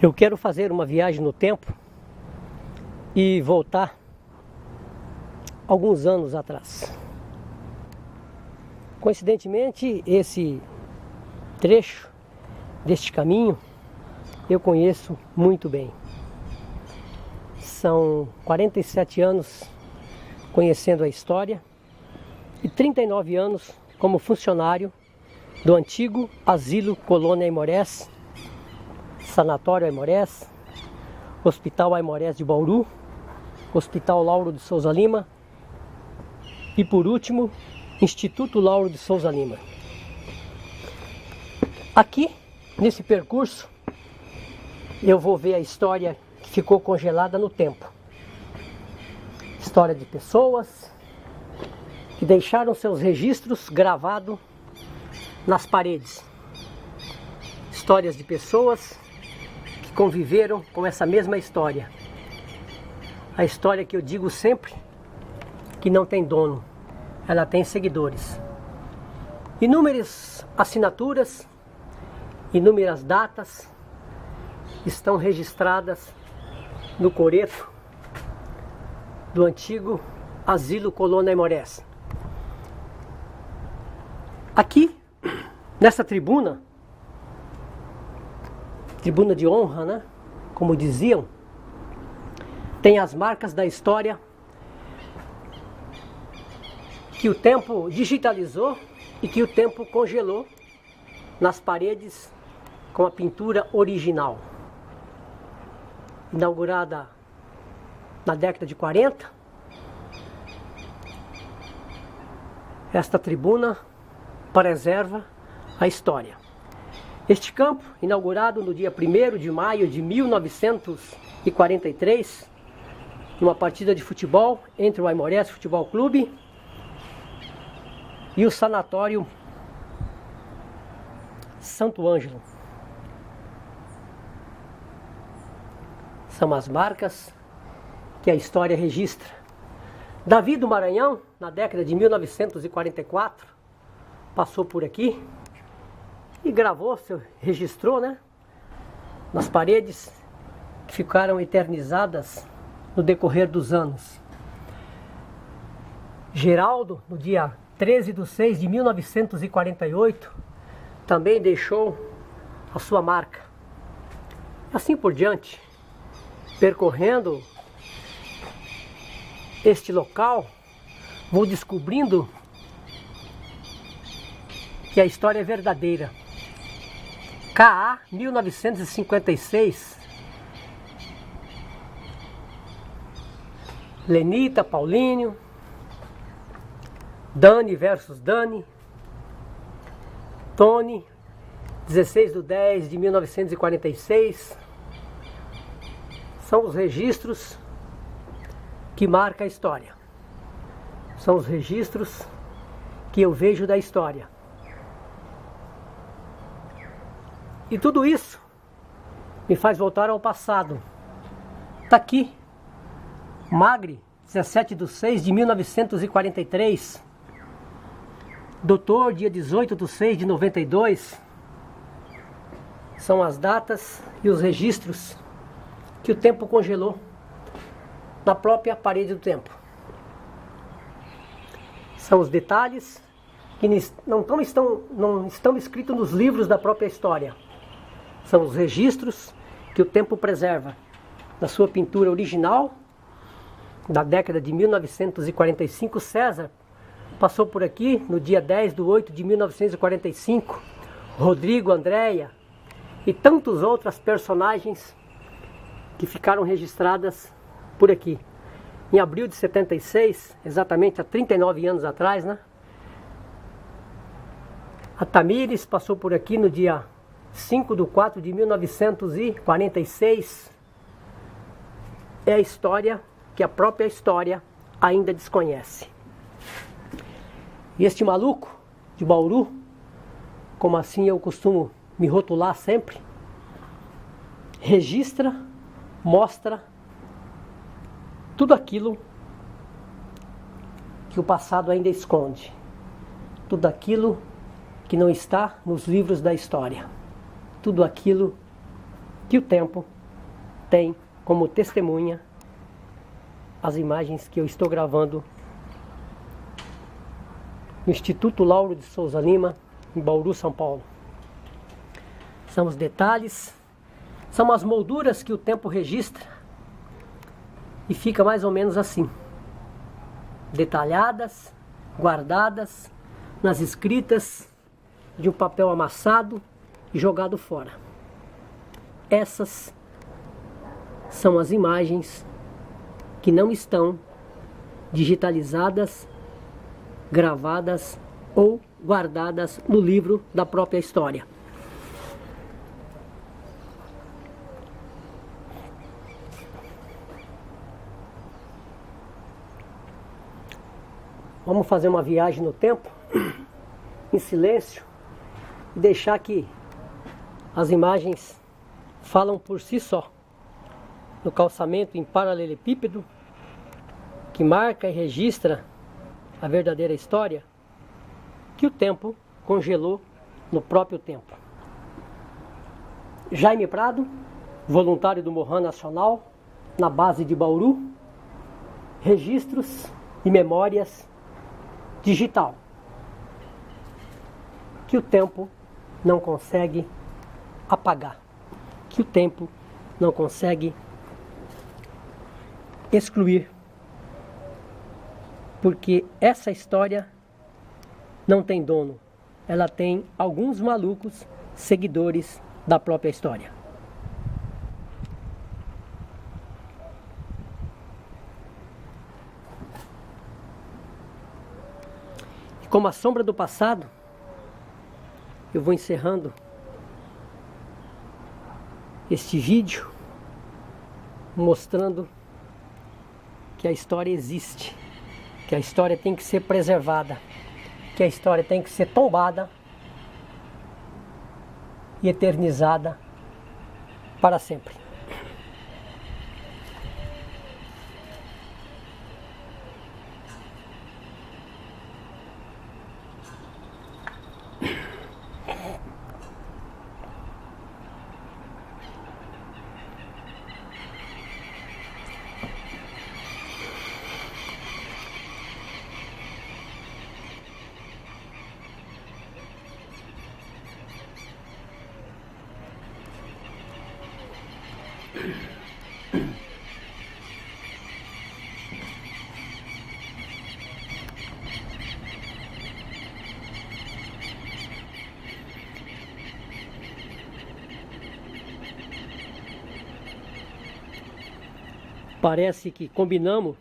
Eu quero fazer uma viagem no tempo e voltar alguns anos atrás. Coincidentemente, esse trecho deste caminho eu conheço muito bem. São 47 anos conhecendo a história e 39 anos como funcionário do antigo Asilo Colônia Aimorés, Sanatório Aimorés, Hospital Aimorés de Bauru, Hospital Lauro de Souza Lima e, por último, Instituto Lauro de Souza Lima. Aqui, nesse percurso, eu vou ver a história que ficou congelada no tempo. História de pessoas que deixaram seus registros gravados nas paredes. Histórias de pessoas que conviveram com essa mesma história. A história que eu digo sempre que não tem dono, ela tem seguidores. Inúmeras assinaturas, inúmeras datas estão registradas no coreto do antigo Asilo Colônia Aimorés. Aqui, nessa tribuna de honra, né? Como diziam, tem as marcas da história que o tempo digitalizou e que o tempo congelou nas paredes com a pintura original. Inaugurada na década de 40, esta tribuna preserva a história. Este campo, inaugurado no dia 1º de maio de 1943, numa partida de futebol entre o Aimorés Futebol Clube e o Sanatório Santo Ângelo. São as marcas que a história registra. Davi do Maranhão, na década de 1944, passou por aqui e gravou, registrou, né, nas paredes que ficaram eternizadas no decorrer dos anos. Geraldo, no dia 13/6 de 1948, também deixou a sua marca. Assim por diante, percorrendo este local, vou descobrindo que a história é verdadeira. KA 1956. Lenita, Paulinho, Dani versus Dani, Tony, 16/10 de 1946. São os registros que marcam a história. São os registros que eu vejo da história. E tudo isso me faz voltar ao passado. Está aqui, Magre, 17/6 de 1943. Doutor, dia 18/6 de 92. São as datas e os registros que o tempo congelou na própria parede do tempo. São os detalhes que não estão escritos nos livros da própria história. São os registros que o tempo preserva na sua pintura original, da década de 1945. César passou por aqui no dia 10/8 de 1945. Rodrigo, Andréia e tantos outros personagens que ficaram registradas por aqui. Em abril de 76, exatamente há 39 anos atrás, né? A Tamires passou por aqui no dia 5/4 de 1946. É a história que a própria história ainda desconhece. E este maluco de Bauru, como assim eu costumo me rotular sempre, registra, mostra tudo aquilo que o passado ainda esconde. Tudo aquilo que não está nos livros da história. Tudo aquilo que o tempo tem como testemunha as imagens que eu estou gravando no Instituto Lauro de Souza Lima, em Bauru, São Paulo. São os detalhes, são as molduras que o tempo registra e fica mais ou menos assim, detalhadas, guardadas nas escritas de um papel amassado e jogado fora. Essas são as imagens que não estão digitalizadas, gravadas ou guardadas no livro da própria história. Vamos fazer uma viagem no tempo, em silêncio, e deixar que as imagens falam por si só. No calçamento em paralelepípedo, que marca e registra a verdadeira história, que o tempo congelou no próprio tempo. Jaime Prado, voluntário do Mohan Nacional, na base de Bauru, registros e memórias digital, que o tempo não consegue apagar, que o tempo não consegue excluir, porque essa história não tem dono, ela tem alguns malucos seguidores da própria história. E como a sombra do passado, eu vou encerrando este vídeo mostrando que a história existe, que a história tem que ser preservada, que a história tem que ser tombada e eternizada para sempre. Parece que combinamos